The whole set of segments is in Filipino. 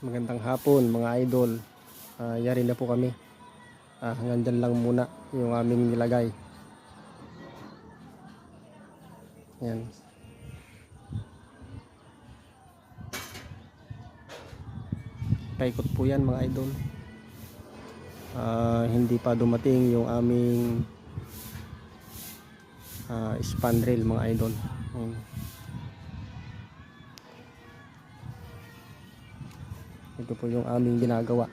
Magandang hapon mga idol. Yari na po kami. Hanggang dyan lang muna yung aming nilagay. Yan. Paikot po yan mga idol. Hindi pa dumating yung aming spandrel mga idol. Ito po yung aming ginagawa.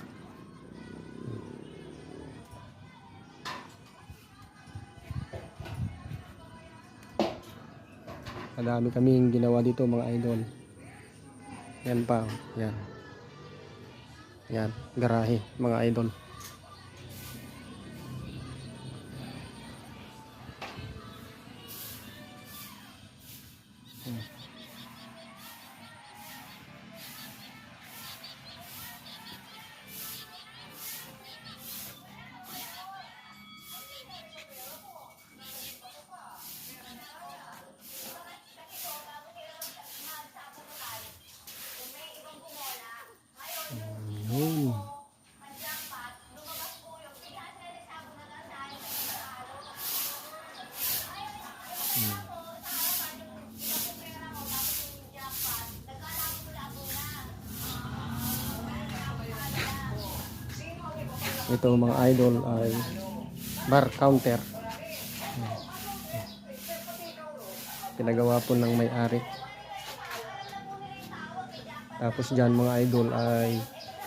Madami kaming ginawa dito mga idol. Yan pa, yan. Yan, garahe mga idol. Yun. Ito mga idol ay bar counter. Pinagawa po ng may-ari. Tapos dyan mga idol ay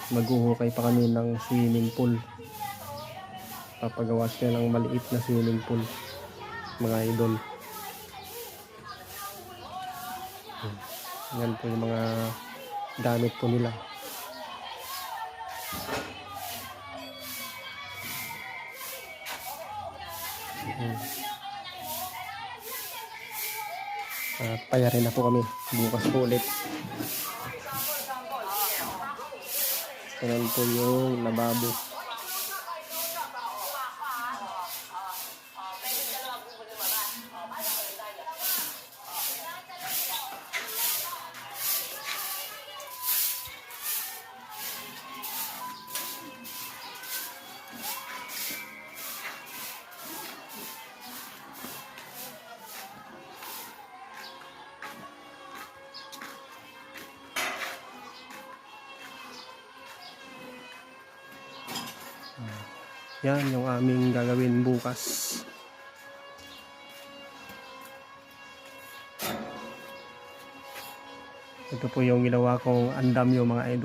maghuhukay pa kami ng swimming pool. Papagawa siya ng maliit na swimming pool mga idol. Yan po yung mga gamit po nila. Payarin na po kami. Bukas po ulit. Ayan po yung lababo. Yan yung aming gagawin bukas. Ito po yung ginawa kong andam yung mga idol.